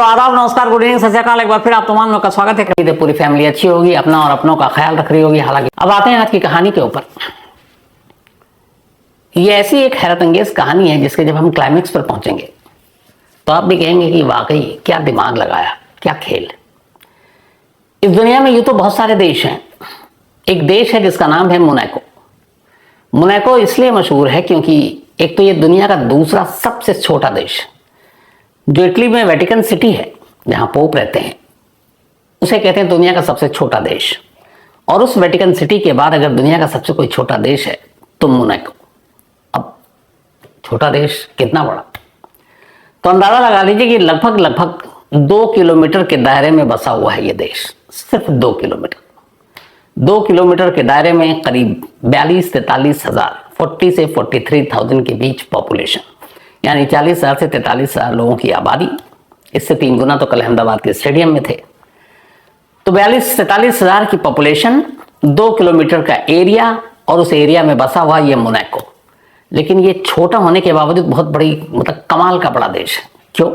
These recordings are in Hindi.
तो आदाब, नमस्कार, गुड इवनिंग, सत श्री अकाल। एक बार फिर आप तमाम लोगों का स्वागत है। पूरी फैमिली अच्छी होगी, अपना और अपनों का ख्याल रख रही होगी। हालांकि अब आते हैं आज की कहानी के ऊपर। ये ऐसी एक हैरत अंगेज कहानी है जिसके जब हम क्लाइमेक्स पर पहुंचेंगे तो आप भी कहेंगे कि वाकई क्या दिमाग लगाया, क्या खेल। इस दुनिया में यूं तो बहुत सारे देश हैं। एक देश है जिसका नाम है मोनाको। मोनाको इसलिए मशहूर है क्योंकि एक तो ये दुनिया का दूसरा सबसे छोटा देश, जो इटली में वेटिकन सिटी है जहां पोप रहते हैं, उसे कहते हैं दुनिया का सबसे छोटा देश। और उस वेटिकन सिटी के बाद अगर दुनिया का सबसे कोई छोटा देश है तो मोनाको। अब छोटा देश कितना बड़ा, तो अंदाजा लगा लीजिए कि लगभग 2 किलोमीटर के दायरे में बसा हुआ है ये देश। सिर्फ 2 किलोमीटर। 2 किलोमीटर के दायरे में करीब 42-43 हजार, 40 से 43,000 के बीच पॉपुलेशन, यानी 40,000 से 43,000 लोगों की आबादी। इससे 3 गुना तो कल अहमदाबाद के स्टेडियम में थे। तो 42-43 हजार की पॉपुलेशन, 2 किलोमीटर का एरिया, और उस एरिया में बसा हुआ ये मोनाको। लेकिन ये छोटा होने के बावजूद बहुत बड़ी, मतलब कमाल का बड़ा देश है। क्यों?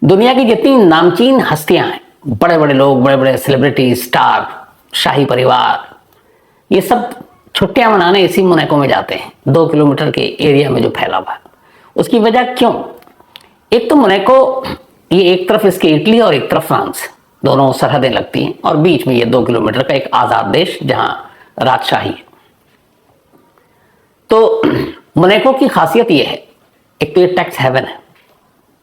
दुनिया की जितनी नामचीन हस्तियां हैं, बड़े बड़े लोग, बड़े बड़े सेलिब्रिटी, स्टार, शाही परिवार, ये सब छुट्टियां मनाने इसी मोनाको में जाते हैं, 2 किलोमीटर के एरिया में जो फैला हुआ है। उसकी वजह क्यों? एक तो मोनाको, ये एक तरफ इसके इटली और एक तरफ फ्रांस, दोनों सरहदें लगती हैं, और बीच में ये 2 किलोमीटर का एक आजाद देश जहां राजशाही है। तो मोनाको की खासियत ये है, एक तो ये टैक्स हेवन है,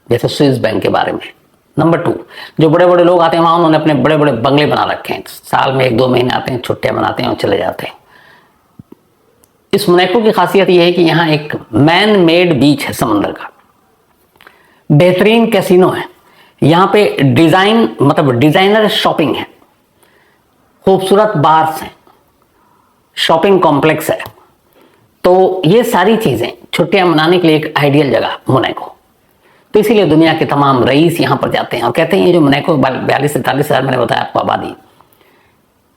जैसे स्विस बैंक के बारे में। नंबर 2, जो बड़े बड़े लोग आते हैं वहां, उन्होंने अपने बड़े बड़े बंगले बना रखे हैं। साल में 1-2 महीने आते हैं, छुट्टियां मनाते हैं और चले जाते हैं। इस मोनाको की खासियत यह है कि यहाँ एक मैन मेड बीच है समंदर का, बेहतरीन कैसीनो है, यहाँ पे डिजाइनर शॉपिंग है, खूबसूरत बार्स हैं, शॉपिंग कॉम्प्लेक्स है। तो ये सारी चीजें छुट्टियां मनाने के लिए एक आइडियल जगह मोनाको। तो इसीलिए दुनिया के तमाम रईस यहाँ पर जाते हैं और कहते हैं ये जो मोनाको 42 से 43 हजार मैंने बताया आपको आबादी,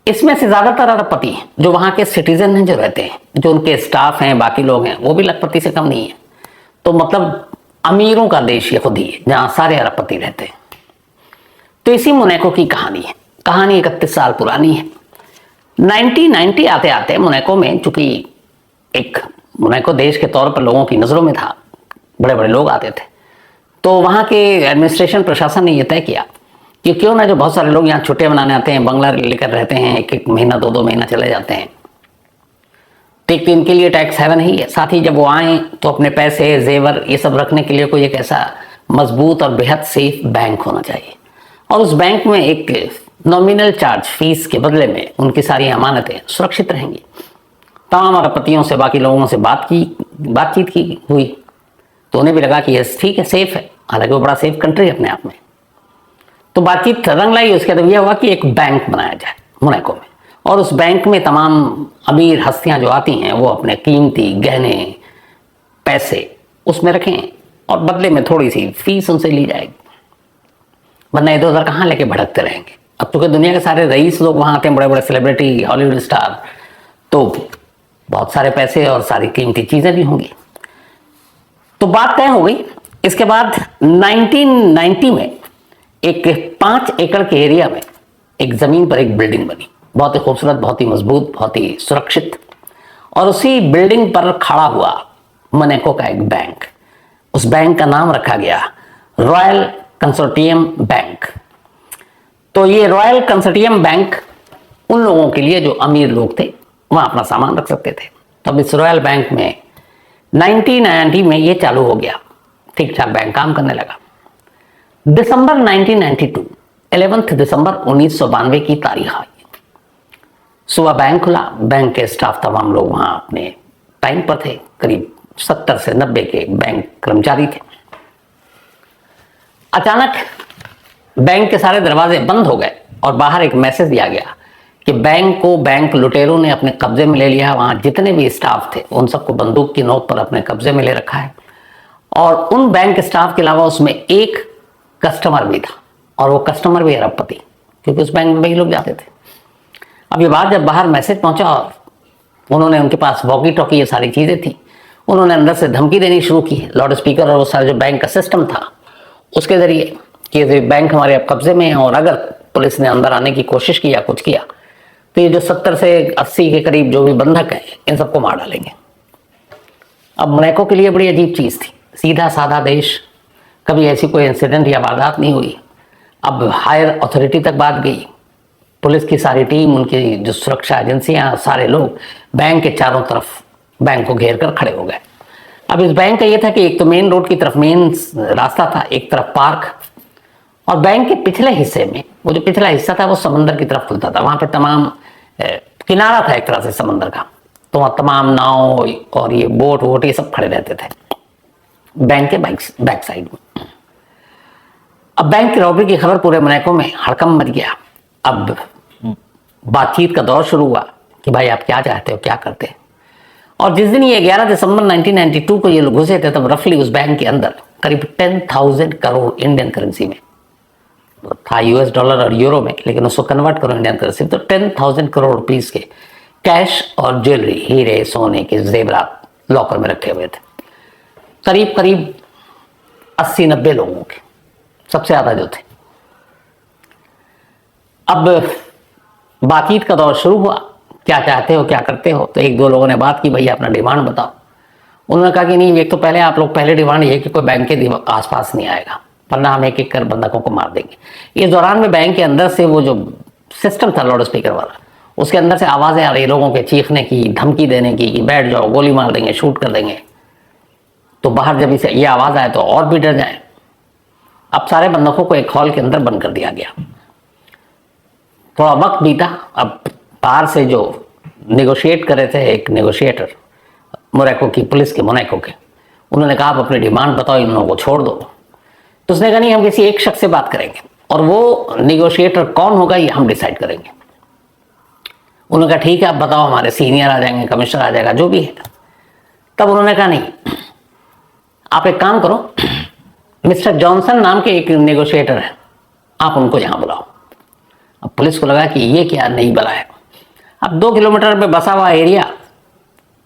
इसमें से ज्यादातर अरबपति हैं, जो वहां के सिटीजन हैं, जो रहते हैं, जो उनके स्टाफ हैं, बाकी लोग हैं, वो भी लखपति से कम नहीं है। तो मतलब अमीरों का देश ये खुद ही है, जहां सारे अरबपति रहते हैं। तो इसी मोनाको की कहानी है। कहानी 31 साल पुरानी है। 1990 आते आते मोनाको में, चूंकि एक मोनाको देश के तौर पर लोगों की नजरों में था, बड़े बड़े लोग आते थे, तो वहां के एडमिनिस्ट्रेशन, प्रशासन ने यह तय किया कि क्यों ना, जो बहुत सारे लोग यहाँ छुट्टियां मनाने आते हैं, बंगला लेकर रहते हैं, 1-1 महीना 2-2 महीना चले जाते हैं, तो एक तो इनके लिए टैक्स हेवन ही है। साथ ही जब वो आए तो अपने पैसे, जेवर, ये सब रखने के लिए कोई एक ऐसा मजबूत और बेहद सेफ बैंक होना चाहिए। और उस बैंक में एक नॉमिनल चार्ज फीस के बदले में उनकी सारी अमानतें सुरक्षित रहेंगी। तमाम अरबपतियों से, बाकी लोगों से बातचीत की हुई, तो उन्हें भी लगा कि यस ठीक है, सेफ है। हालांकि वो बड़ा सेफ कंट्री है अपने आप में। तो बातचीत रंग लाई। उसके बाद यह हुआ कि एक बैंक बनाया जाए मोनाको में, और उस बैंक में तमाम अमीर हस्तियां जो आती हैं वो अपने कीमती गहने, पैसे उसमें रखें और बदले में थोड़ी सी फीस उनसे ली जाएगी, वरना इधर उधर कहाँ लेके भटकते रहेंगे। अब चूंकि दुनिया के सारे रईस लोग वहां आते हैं, बड़े बड़े सेलिब्रिटी, हॉलीवुड स्टार, तो बहुत सारे पैसे और सारी कीमती चीजें भी होंगी। तो बात तय हो गई। इसके बाद 1990 में एक 5 एकड़ के एरिया में एक जमीन पर एक बिल्डिंग बनी, बहुत ही खूबसूरत, बहुत ही मजबूत, बहुत ही सुरक्षित। और उसी बिल्डिंग पर खड़ा हुआ मोनाको का एक बैंक। उस बैंक का नाम रखा गया रॉयल कंसोर्टियम बैंक। तो ये रॉयल कंसोर्टियम बैंक उन लोगों के लिए जो अमीर लोग थे, वहां अपना सामान रख सकते थे। तब इस रॉयल बैंक में 1990 में ये चालू हो गया, ठीक ठाक बैंक काम करने लगा। दिसंबर 1992, 11 दिसंबर 1992 की तारीख आई। सुबह बैंक खुला, बैंक के स्टाफ तमाम लोग वहां अपने टाइम पर थे, करीब 70 से 90 के बैंक कर्मचारी थे। अचानक बैंक के सारे दरवाजे बंद हो गए और बाहर एक मैसेज दिया गया कि बैंक को बैंक लुटेरों ने अपने कब्जे में ले लिया। वहां जितने भी स्टाफ थे उन सबको बंदूक की नोक पर अपने कब्जे में ले रखा है, और उन बैंक स्टाफ के अलावा उसमें एक कस्टमर भी था, और वो कस्टमर भी अरबपति, क्योंकि उस बैंक में वही लोग जाते थे। अब ये बात जब बाहर मैसेज पहुंचा और उन्होंने, उनके पास वॉकी टॉकी ये सारी चीजें थी, उन्होंने अंदर से धमकी देनी शुरू की, लाउड स्पीकर और वो सारा जो बैंक का सिस्टम था उसके जरिए कि ये बैंक हमारे अब कब्जे में है और अगर पुलिस ने अंदर आने की कोशिश की या कुछ किया तो ये जो 70 से 80 के करीब जो भी बंधक हैं इन सबको मार डालेंगे। अब मोनाको के लिए बड़ी अजीब चीज़ थी, सीधा साधा देश, कभी ऐसी कोई इंसिडेंट या वारदात नहीं हुई। अब हायर अथॉरिटी तक बात गई, पुलिस की सारी टीम, उनकी जो सुरक्षा एजेंसियां, सारे लोग बैंक के चारों तरफ बैंक को घेर कर खड़े हो गए। अब इस बैंक का ये था कि एक तो मेन रोड की तरफ मेन रास्ता था, एक तरफ पार्क, और बैंक के पिछले हिस्से में वो जो पिछला हिस्सा था वो समंदर की तरफ खुलता था। वहां पे तमाम किनारा था एक तरह से समंदर का, तो वहाँ तमाम नाव और ये बोट वोट ये सब खड़े रहते थे बैंक के बैक साइड में। अब बैंक की रॉबरी की खबर पूरे मोनाको में हड़कंप मच गया। अब बातचीत का दौर शुरू हुआ कि भाई आप क्या चाहते हो, क्या करते हैं। और जिस दिन ये 11 दिसंबर 1992 को ये लोग घुसे थे, तब रफली उस बैंक के अंदर करीब 10,000 करोड़ इंडियन करेंसी में था, यूएस डॉलर और यूरो में, लेकिन उसको कन्वर्ट करो इंडियन करेंसी तो 10,000 करोड़ रुपीस के कैश और ज्वेलरी, हीरे सोने के जेवरात लॉकर में रखे हुए थे। करीब करीब 80-90 लोगों के, सबसे ज्यादा जो थे। अब बातचीत का दौर शुरू हुआ, क्या चाहते हो, क्या करते हो। तो एक दो लोगों ने बात की, भैया अपना डिमांड बताओ। उन्होंने कहा कि नहीं, एक तो पहले आप लोग पहले डिमांड ये कि कोई बैंक के आसपास नहीं आएगा, वरना हम एक एक कर बंधकों को मार देंगे। इस दौरान में बैंक के अंदर से वो जो सिस्टम था लाउड स्पीकर वाला, उसके अंदर से आवाजें आ रही लोगों के चीखने की, धमकी देने की कि बैठ जाओ, गोली मार देंगे, शूट कर देंगे। तो बाहर जब इसे ये आवाज आए तो और भी डर जाए। अब सारे बंधकों को एक हॉल के अंदर बंद कर दिया गया। थोड़ा वक्त बीता। अब बाहर से जो नेगोशिएट कर रहे थे, एक नेगोशिएटर मोनाको की, पुलिस के मोनाको के, उन्होंने कहा आप अपनी डिमांड बताओ, इन लोगों को छोड़ दो। तो उसने कहा नहीं, हम किसी एक शख्स से बात करेंगे और वो नेगोशिएटर कौन होगा ये हम डिसाइड करेंगे। उन्होंने कहा ठीक है, आप बताओ, हमारे सीनियर आ जाएंगे, कमिश्नर आ जाएगा, जो भी है। तब उन्होंने कहा नहीं, आप एक काम करो, मिस्टर जॉनसन नाम के एक नेगोशिएटर है, आप उनको यहां बुलाओ। अब पुलिस को लगा कि ये क्या नहीं बुलाया है। अब 2 किलोमीटर पे बसा हुआ एरिया,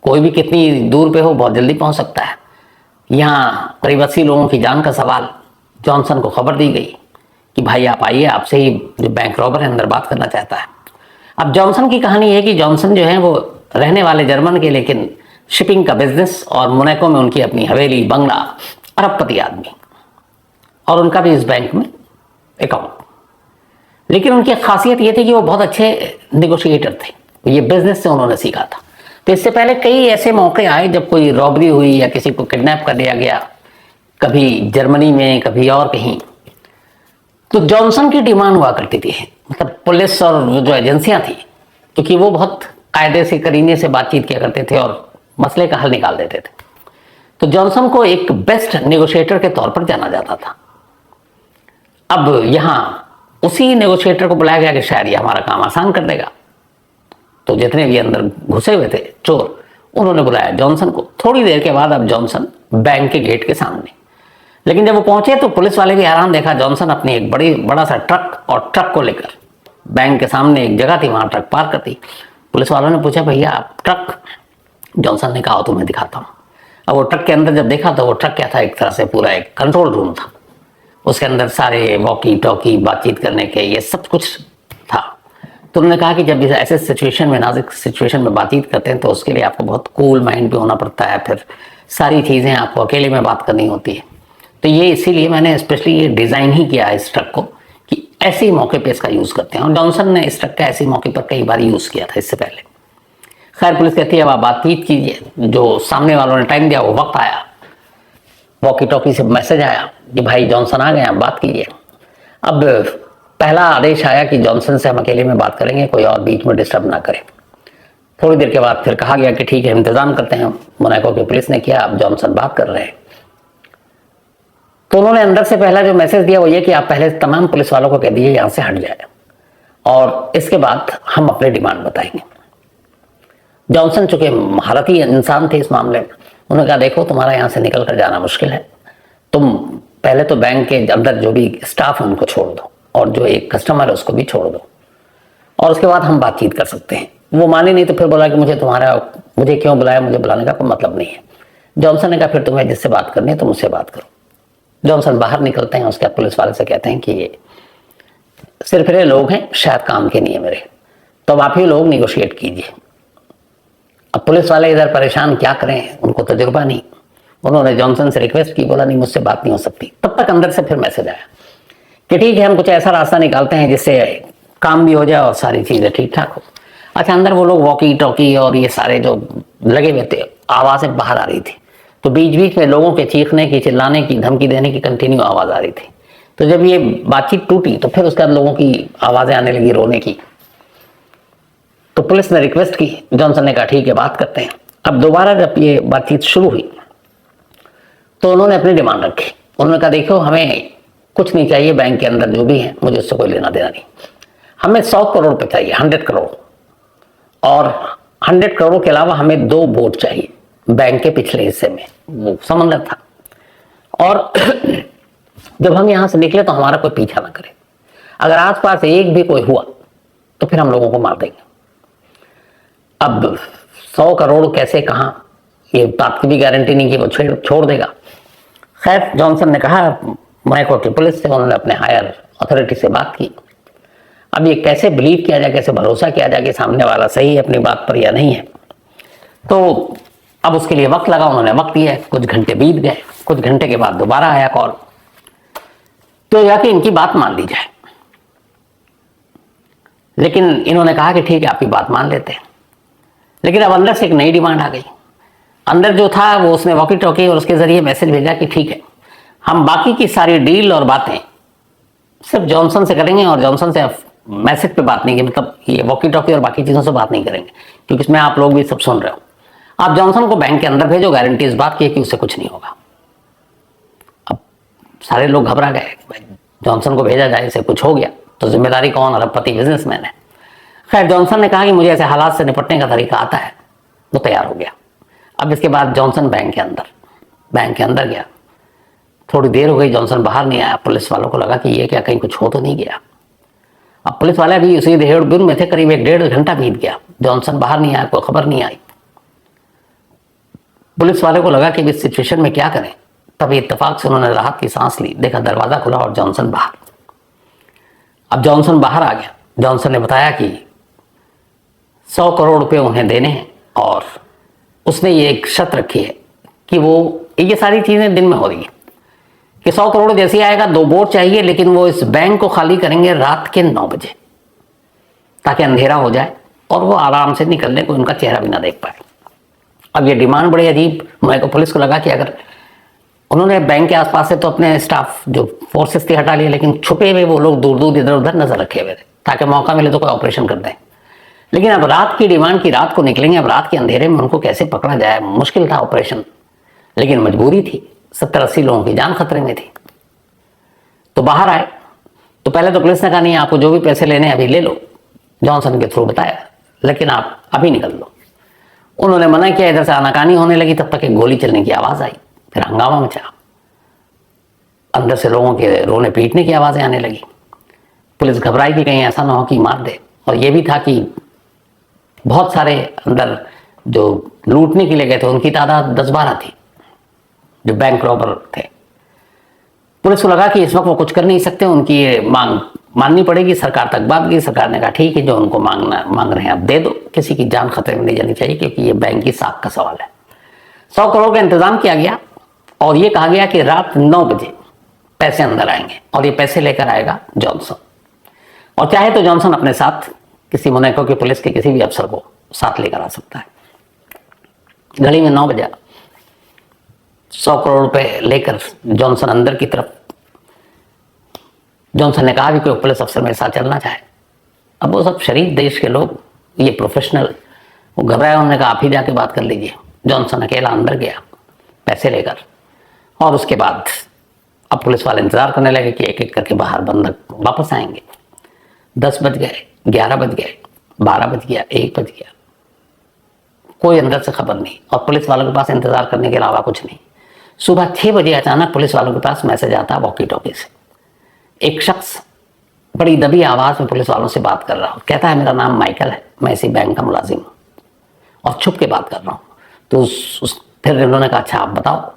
कोई भी कितनी दूर पे हो बहुत जल्दी पहुंच सकता है। यहाँ करीब 80 लोगों की जान का सवाल। जॉनसन को खबर दी गई कि भाई आप आइए, आपसे ही जो बैंक रॉबर है अंदर बात करना चाहता है। अब जॉनसन की कहानी है कि जॉनसन जो है वो रहने वाले जर्मन के, लेकिन शिपिंग का बिजनेस और मोनाको में उनकी अपनी हवेली, बंगला, अरबपति आदमी, और उनका भी इस बैंक में अकाउंट। लेकिन उनकी खासियत ये थी कि वो बहुत अच्छे नेगोशिएटर थे, ये बिजनेस से उन्होंने सीखा था। तो इससे पहले कई ऐसे मौके आए जब कोई रॉबरी हुई या किसी को किडनैप कर लिया गया, कभी जर्मनी में, कभी और कहीं। तो जॉनसन की डिमांड हुआ करती थी, मतलब पुलिस और जो एजेंसियां थी, क्योंकि वो बहुत कायदे से, करीने से बातचीत किया करते थे और मसले का हल निकाल देते थे। तो जॉनसन को एक बेस्ट नेगोशिएटर के तौर पर जाना जाता था। अब यहां उसी नेगोशिएटर को बुलाया गया कि शायद ये हमारा काम आसान कर देगा। तो जितने भी अंदर घुसे हुए थे चोर, उन्होंने बुलाया जॉनसन को। थोड़ी देर के बाद अब जॉनसन बैंक के गेट के सामने, लेकिन जब वो पहुंचे तो पुलिस वाले भी हैरान, देखा जॉनसन अपनी एक बड़ा सा ट्रक, और ट्रक को लेकर बैंक के सामने एक जगह थी, वहां ट्रक पार्क करती। पुलिस वालों ने पूछा भैया आप ट्रक? जॉनसन ने कहा तो मैं दिखाता हूँ। अब वो ट्रक के अंदर जब देखा तो वो ट्रक क्या था, एक तरह से पूरा एक कंट्रोल रूम था। उसके अंदर सारे वॉकी टॉकी, बातचीत करने के, ये सब कुछ था। तो उन्होंने कहा कि जब ऐसे सिचुएशन में, नाजुक सिचुएशन में बातचीत करते हैं तो उसके लिए आपको बहुत कूल माइंड भी होना पड़ता है, फिर सारी चीज़ें आपको अकेले में बात करनी होती है। तो ये इसीलिए मैंने स्पेशली ये डिज़ाइन ही किया है इस ट्रक को कि ऐसे ही मौके पे इसका यूज़ करते हैं। और जॉनसन ने इस ट्रक का ऐसे मौके पर कई बार यूज़ किया था इससे पहले। खैर पुलिस कहती है अब आप बातचीत कीजिए। जो सामने वालों ने टाइम दिया वो वक्त आया, वॉकी टॉकी से मैसेज आया कि भाई जॉनसन आ गए, आप बात कीजिए। अब पहला आदेश आया कि जॉनसन से हम अकेले में बात करेंगे, कोई और बीच में डिस्टर्ब ना करे। थोड़ी देर के बाद फिर कहा गया कि ठीक है इंतजाम करते हैं। मोनाको की पुलिस ने किया, अब जॉनसन बात कर रहे हैं। तो उन्होंने अंदर से पहला जो मैसेज दिया वो ये कि आप पहले तमाम पुलिस वालों को कह दीजिए यहाँ से हट जाए, और इसके बाद हम अपने डिमांड बताएंगे। जॉनसन चूंकि महारथी इंसान थे इस मामले में, उन्होंने कहा देखो तुम्हारा यहाँ से निकल कर जाना मुश्किल है, तुम पहले तो बैंक के अंदर जो भी स्टाफ है उनको छोड़ दो, और जो एक कस्टमर है उसको भी छोड़ दो, और उसके बाद हम बातचीत कर सकते हैं। वो माने नहीं तो फिर बोला कि मुझे क्यों बुलाया, मुझे बुलाने का कोई मतलब नहीं है। जॉनसन ने कहा फिर तुम्हें जिससे बात करनी है तुम उससे बात करो। जॉनसन बाहर निकलते हैं, उसके बाद पुलिस वाले से कहते हैं कि ये सिर्फ ये लोग हैं, शायद काम के नहीं है मेरे, तो अब आप ही लोग निगोशिएट कीजिए। अब पुलिस वाले इधर परेशान, क्या करें, उनको तजुर्बा नहीं। उन्होंने जॉनसन से रिक्वेस्ट की, बोला नहीं मुझसे बात नहीं हो सकती। तब तक अंदर से फिर मैसेज आया कि ठीक है, हम कुछ ऐसा रास्ता निकालते हैं जिससे काम भी हो जाए और सारी चीजें ठीक ठाक हो। अच्छा, अंदर वो लोग वॉकी टॉकी और ये सारे जो लगे हुए थे, आवाजें बाहर आ रही थी, तो बीच बीच में लोगों के चीखने की, चिल्लाने की, धमकी देने की कंटिन्यू आवाज आ रही थी। तो जब ये बातचीत टूटी तो फिर उसके बाद लोगों की आवाजें आने लगी, रोने की। तो पुलिस ने रिक्वेस्ट की, जॉनसन ने कहा ठीक है बात करते हैं। अब दोबारा जब ये बातचीत शुरू हुई तो उन्होंने अपनी डिमांड रखी। उन्होंने कहा देखो, हमें कुछ नहीं चाहिए, बैंक के अंदर जो भी है मुझे उससे कोई लेना देना नहीं, हमें 100 करोड़ रुपए चाहिए, 100 करोड़, और 100 करोड़ के अलावा हमें 2 बोट चाहिए बैंक के पिछले हिस्से में, वो समंदर था, और जब हम यहां से निकले तो हमारा कोई पीछा ना करे, अगर आसपास एक भी कोई हुआ तो फिर हम लोगों को मार देंगे। अब 100 करोड़ कैसे, कहां, ये बात की भी गारंटी नहीं कि वो छोड़ देगा। खैर, जॉनसन ने कहा मैको की पुलिस से, उन्होंने अपने हायर अथॉरिटी से बात की। अब ये कैसे बिलीव किया जाए, कैसे भरोसा किया जाए कि सामने वाला सही है अपनी बात पर या नहीं है, तो अब उसके लिए वक्त लगा। उन्होंने वक्त दिया, कुछ घंटे बीत गए। कुछ घंटे के बाद दोबारा आया कॉल, तो जाके इनकी बात मान ली जाए। लेकिन इन्होंने कहा कि ठीक है, आपकी बात मान लेते हैं। लेकिन अब अंदर से एक नई डिमांड आ गई। अंदर जो था वो उसने वॉकी टॉकी और उसके जरिए मैसेज भेजा कि ठीक है, हम बाकी की सारी डील और बातें सिर्फ जॉनसन से करेंगे, और जॉनसन से मैसेज पे बात नहीं, मतलब ये वॉकी टॉकी और बाकी चीजों से बात नहीं करेंगे, क्योंकि इसमें आप लोग भी सब सुन रहे हो। आप जॉनसन को बैंक के अंदर भेजो, गारंटी इस बात की है कि उससे कुछ नहीं होगा। अब सारे लोग घबरा गए, जॉनसन को भेजा जाए, इसे कुछ हो गया तो जिम्मेदारी कौन, अरबपति बिजनेसमैन है। खैर, जॉनसन ने कहा कि मुझे ऐसे हालात से निपटने का तरीका आता है, वो तैयार हो गया। अब इसके बाद जॉनसन बैंक के अंदर गया। थोड़ी देर हो गई, जॉनसन बाहर नहीं आया। पुलिस वालों को लगा कि ये क्या, कहीं कुछ हो तो नहीं गया। अब पुलिस वाले भी उसी देहड़ में थे, करीब 1-1.5 घंटा बीत गया, जॉनसन बाहर नहीं आया, कोई खबर नहीं आई। पुलिस वाले को लगा कि इस सिचुएशन में क्या करें। तभी इत्तेफाक से उन्होंने राहत की सांस ली, देखा दरवाजा खुला और जॉनसन बाहर। अब जॉनसन बाहर आ गया। जॉनसन ने बताया कि 100 करोड़ रुपए उन्हें देने हैं, और उसने ये एक शर्त रखी है कि वो, ये सारी चीजें दिन में हो रही है कि 100 करोड़ जैसे आएगा 2 बोट चाहिए, लेकिन वो इस बैंक को खाली करेंगे रात के 9 बजे, ताकि अंधेरा हो जाए और वो आराम से निकलने को उनका चेहरा भी ना देख पाए। अब ये डिमांड बड़ी अजीब, मेरे को पुलिस को लगा कि अगर उन्होंने बैंक के आसपास से तो अपने स्टाफ जो फोर्सेस थे हटा लिए, लेकिन छुपे हुए वो लोग दूर दूर इधर उधर नजर रखे हुए थे, ताकि मौका मिले तो कोई ऑपरेशन कर दें। लेकिन अब रात की डिमांड की, रात को निकलेंगे, अब रात के अंधेरे में उनको कैसे पकड़ा जाए, मुश्किल था ऑपरेशन। लेकिन मजबूरी थी, 70-80 लोगों की जान खतरे में थी। तो बाहर आए तो पहले तो पुलिस ने कहा नहीं, आपको जो भी पैसे लेने अभी ले लो, जॉनसन के थ्रू बताया, लेकिन आप अभी निकल लो। उन्होंने मना किया, इधर से आनाकानी होने लगी। तब तक एक गोली चलने की आवाज आई, फिर हंगामा मचा, अंदर से लोगों के रोने पीटने की आवाजें आने लगी। पुलिस घबराई कि कहीं ऐसा ना हो कि मार दे। और यह भी था कि बहुत सारे अंदर जो लूटने के लिए गए थे उनकी तादाद 10-12 थी, जो बैंक रॉबर थे। पुलिस को लगा कि इस वक्त वो कुछ कर नहीं सकते, उनकी ये मांग माननी पड़ेगी। सरकार तक बात की, सरकार ने कहा ठीक है, जो उनको मांग रहे हैं आप दे दो, किसी की जान खतरे में नहीं जानी चाहिए, क्योंकि ये बैंक की साख का सवाल है। 100 करोड़ का इंतजाम किया गया, और ये कहा गया कि रात 9 बजे पैसे अंदर आएंगे, और ये पैसे लेकर आएगा जॉनसन। और चाहे तो जॉनसन अपने साथ किसी मोनाको की पुलिस के किसी भी अफसर को साथ लेकर आ सकता है। घड़ी में 9 बजा, 100 करोड़ रुपए लेकर जॉनसन अंदर की तरफ। जॉनसन ने कहा भी कोई पुलिस अफसर मेरे साथ चलना चाहे। अब वो सब शरीफ देश के लोग, ये प्रोफेशनल, वो घबराए। उन्होंने कहा आप ही जाके बात कर लीजिए। जॉनसन अकेला अंदर गया पैसे लेकर, और उसके बाद अब पुलिस वाले इंतजार करने लगे कि एक एक करके बाहर बंदक वापस आएंगे। 10 बज गए, 11 बज गए, 12 बज गया, 1 बज गया, कोई अंदर से खबर नहीं, और पुलिस वालों के पास इंतजार करने के अलावा कुछ नहीं। सुबह 6 बजे अचानक पुलिस वालों के पास मैसेज आता वॉकी टॉकी से। एक शख्स बड़ी दबी आवाज में पुलिस वालों से बात कर रहा हूँ, कहता है मेरा नाम माइकल है, मैं इसी बैंक का मुलाजिम हूँ, और छुप के बात कर रहा हूँ। तो फिर उन्होंने कहा अच्छा आप बताओ।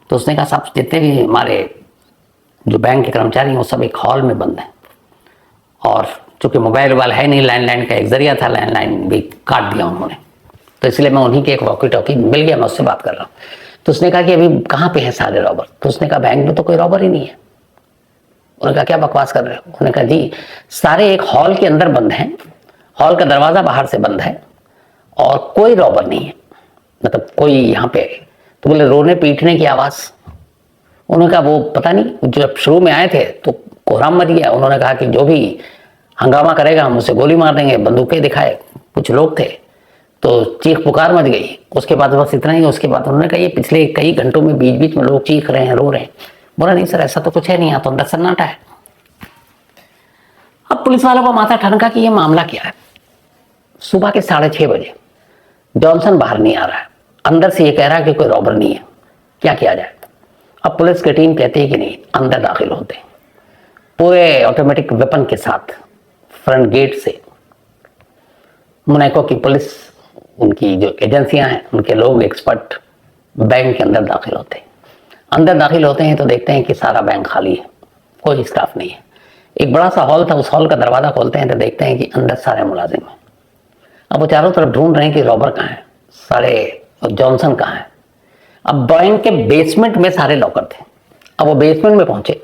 तो उसने कहा साहब जितने भी हमारे जो बैंक के कर्मचारी हैं वो सब एक हॉल में बंद हैं, और चूंकि मोबाइल है नहीं, लैंडलाइन का एक जरिया था, लैंडलाइन भी काट दिया उन्होंने, तो इसलिए मैं उन्हीं के एक वॉकी टॉकी मिल गया, मैं उससे बात कर रहा हूँ। तो उसने कहा कि अभी कहाँ पे हैं सारे रॉबर? तो उसने कहा बैंक में तो कोई रॉबर ही नहीं है। उन्होंने कहा क्या बकवास कर रहे हो? उन्होंने कहा जी सारे एक हॉल के अंदर बंद हैं, हॉल का दरवाजा बाहर से बंद है और कोई रॉबर नहीं है, मतलब कोई यहाँ पे। तो बोले रोने पीटने की आवाज। उन्होंने कहा वो पता नहीं, जब शुरू में आए थे तो कोहराम मच गया। उन्होंने कहा कि जो भी हंगामा करेगा हम उसे गोली मार देंगे, बंदूकें दिखाए, कुछ लोग थे तो चीख पुकार मच गई। उसके बाद बस इतना ही। उसके बाद उन्होंने कहा ये पिछले कई घंटों में बीच बीच में लोग चीख रहे हैं, रो रहे हैं। बोला नहीं सर ऐसा तो कुछ है नहीं, यहाँ तो अंदर सन्नाटा है। अब पुलिस वालों को माथा ठनका कि ये मामला क्या है। सुबह के 6:30 बजे जॉनसन बाहर नहीं आ रहा है, अंदर से ये कह रहा है कि कोई रॉबर नहीं है, क्या किया जाए। अब पुलिस की टीम कहती है कि नहीं, अंदर दाखिल होते पूरे ऑटोमेटिक वेपन के साथ फ्रंट गेट से। मोनाको की पुलिस, उनकी जो एजेंसियां हैं, उनके लोग एक्सपर्ट बैंक के अंदर दाखिल होते हैं। अंदर दाखिल होते हैं तो देखते हैं कि सारा बैंक खाली है, कोई स्टाफ नहीं है। एक बड़ा सा हॉल था, उस हॉल का दरवाजा खोलते हैं तो देखते हैं कि अंदर सारे मुलाजिम हैं। अब वो चारों तरफ ढूंढ रहे हैं कि रॉबर कहाँ है, सारे जॉनसन कहाँ है। अब बैंक के बेसमेंट में सारे लॉकर थे। अब वो बेसमेंट में पहुंचे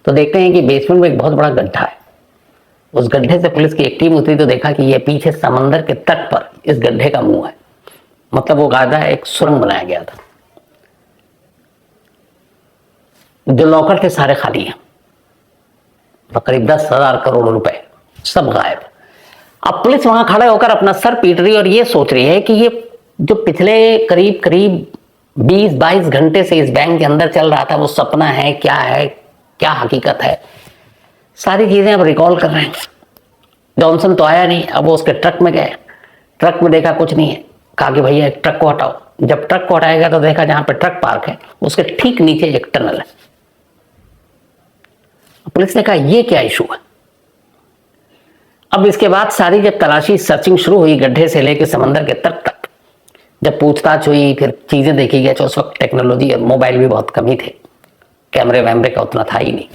तो देखते हैं कि बेसमेंट में एक बहुत बड़ा गड्ढा है। उस गड्ढे से पुलिस की एक टीम उतरी तो देखा कि ये पीछे समंदर के तट पर इस गड्ढे का मुंह है, मतलब वो गादा एक सुरंग बनाया गया था। जो लॉकर थे सारे खाली हैं, करीब 10,000 करोड़ रुपए सब गायब। अब पुलिस वहां खड़े होकर अपना सर पीट रही है और ये सोच रही है कि ये जो पिछले करीब करीब 20-22 घंटे से इस बैंक के अंदर चल रहा था वो सपना है, क्या हकीकत है। सारी चीजें अब रिकॉल कर रहे हैं। जॉनसन तो आया नहीं। अब वो उसके ट्रक में गए, ट्रक में देखा कुछ नहीं है, कहा कि भैया एक ट्रक को हटाओ। जब ट्रक को हटाएगा तो देखा जहां पे ट्रक पार्क है उसके ठीक नीचे एक टनल है। पुलिस ने कहा ये क्या इशू है। अब इसके बाद सारी जब तलाशी सर्चिंग शुरू हुई गड्ढे से लेकर समंदर के तट तक, जब पूछताछ हुई, फिर चीजें देखी गई। तो उस वक्त टेक्नोलॉजी और मोबाइल भी बहुत कम ही थे, कैमरे वैमरे का उतना था ही नहीं।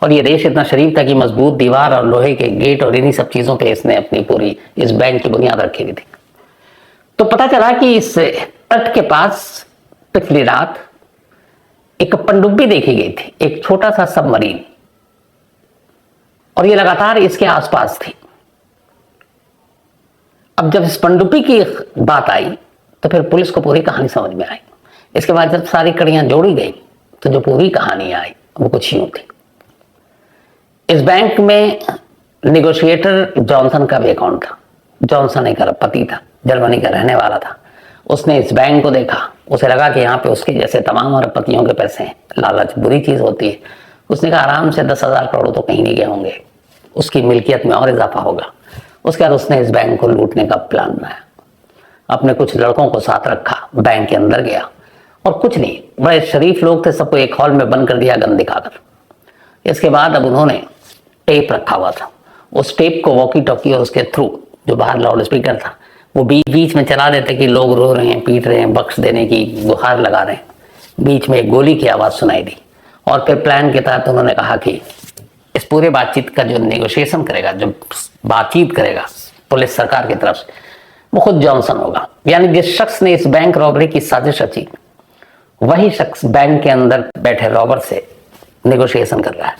और ये देश इतना शरीफ था कि मजबूत दीवार और लोहे के गेट और इन्हीं सब चीजों पे इसने अपनी पूरी इस बैंक की बुनियाद रखी हुई थी। तो पता चला कि इस तट के पास पिछली रात एक पनडुब्बी देखी गई थी, एक छोटा सा सबमरीन, और ये लगातार इसके आसपास थी। अब जब इस पनडुब्बी की बात आई तो फिर पुलिस को पूरी कहानी समझ में आई। इसके बाद जब सारी कड़ियां जोड़ी गई तो जो पूरी कहानी आई वो कुछ यूं थी। इस बैंक में नेगोशिएटर जॉनसन का भी अकाउंट था। जॉनसन एक अरबपति था, जर्मनी का रहने वाला था। उसने इस बैंक को देखा, उसे लगा कि यहाँ पे उसके जैसे तमाम अरबपतियों के पैसे हैं, लालच बुरी चीज होती है। उसने कहा आराम से 10,000 करोड़ तो कहीं नहीं गए होंगे, उसकी मिल्कियत में और इजाफा होगा। उसके बाद उसने इस बैंक को लूटने का प्लान बनाया। अपने कुछ लड़कों को साथ रखा, बैंक के अंदर गया और कुछ नहीं, बड़े शरीफ लोग थे, सबको एक हॉल में बंद कर दिया गन दिखाकर। इसके बाद अब उन्होंने टेप रखा हुआ था, उस टेप को वॉकी टॉकी और उसके थ्रू जो बाहर लाउड स्पीकर था वो बीच बीच में चला देते कि लोग रो रहे हैं, पीट रहे हैं, बख्श देने की गुहार लगा रहे हैं। बीच में एक गोली की आवाज सुनाई दी और फिर प्लान के तहत उन्होंने कहा कि इस पूरे बातचीत का जो नेगोशिएशन करेगा, जो बातचीत करेगा पुलिस सरकार की तरफ से, वो खुद जॉनसन होगा। यानी जिस शख्स ने इस बैंक रॉबरी की साजिश रची वही शख्स बैंक के अंदर बैठे रॉबर से नेगोशिएशन कर रहा है।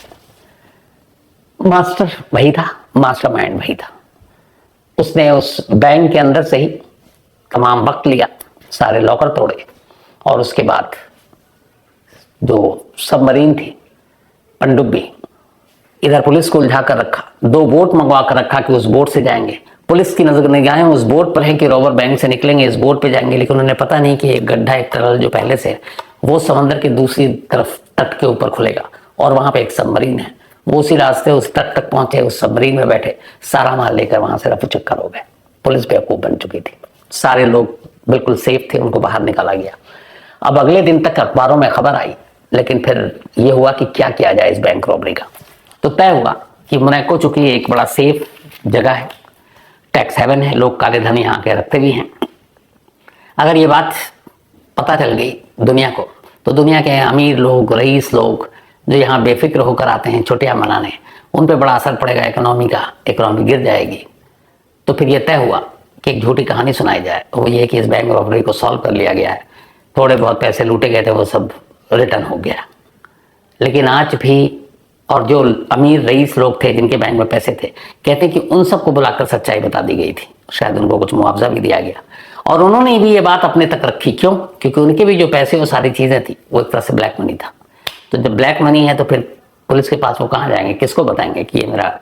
मास्टर वही था, मास्टरमाइंड वही था। उसने उस बैंक के अंदर से ही तमाम वक्त लिया, सारे लॉकर तोड़े और उसके बाद जो सबमरीन थी पनडुब्बी, इधर पुलिस को उलझा कर रखा, 2 बोट मंगवा कर रखा कि उस बोट से जाएंगे। पुलिस की नजर निगाहें उस बोट पर है कि रॉबर बैंक से निकलेंगे, इस बोट पे जाएंगे, लेकिन उन्होंने पता नहीं कि एक गड्ढा, एक टनल जो पहले से है वो समंदर के दूसरी तरफ तट के ऊपर खुलेगा और वहां पे एक सबमरीन है। वो उसी रास्ते उस तट तक पहुंचे, उस सबमरीन में बैठे, सारा माल लेकर वहां से रफू चक्कर हो गए। पुलिस बेवकूफ बन चुकी थी, सारे लोग बिल्कुल सेफ थे, उनको बाहर निकाला गया। अब अगले दिन तक अखबारों में खबर आई, लेकिन फिर यह हुआ कि क्या किया जाए इस बैंक रॉबरी का। तो तय हुआ कि मोनाको चूंकि एक बड़ा सेफ जगह है, टैक्स हेवन है, लोग काले धन यहाँ के रखते भी हैं, अगर ये बात पता चल गई दुनिया को तो दुनिया के अमीर लोग, रईस लोग जो यहाँ बेफिक्र होकर आते हैं छुट्टियां मनाने, उन पे बड़ा असर पड़ेगा इकोनॉमी का, इकोनॉमी गिर जाएगी। तो फिर यह तय हुआ कि एक झूठी कहानी सुनाई जाए, वो ये कि इस बैंक रॉबरी को सॉल्व कर लिया गया है, थोड़े बहुत पैसे लूटे गए थे वो सब रिटर्न हो गया। लेकिन आज भी, और जो अमीर रईस लोग थे जिनके बैंक में पैसे थे, कहते हैं कि उन सबको बुलाकर सच्चाई बता दी गई थी, शायद उनको कुछ मुआवजा भी दिया गया, और उन्होंने भी ये बात अपने तक रखी। क्यों? क्योंकि उनके भी जो पैसे वो सारी चीज़ें थी वो एक तरह से ब्लैक मनी था। तो जब ब्लैक मनी है तो फिर पुलिस के पास वो कहाँ जाएंगे, किसको बताएंगे कि ये मेरा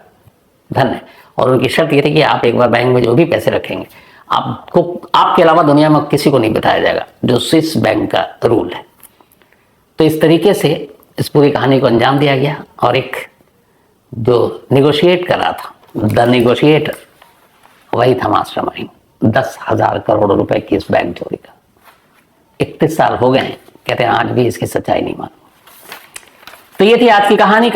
धन है। और उनकी शर्त ये थी कि आप एक बार बैंक में जो भी पैसे रखेंगे, आपको आपके अलावा दुनिया में किसी को नहीं बताया जाएगा, जो स्विस बैंक का रूल है। तो इस तरीके से इस पूरी कहानी को अंजाम दिया गया, और एक जो निगोशिएट कर रहा था, द निगोशिएटर, वही था मास्टरमाइंड। 10,000 करोड़ रुपए की इस बैंक चोरी का 31 साल हो गए हैं, कहते हैं आज भी इसकी सच्चाई नहीं मालूम। तो ये थी आज की कहानी।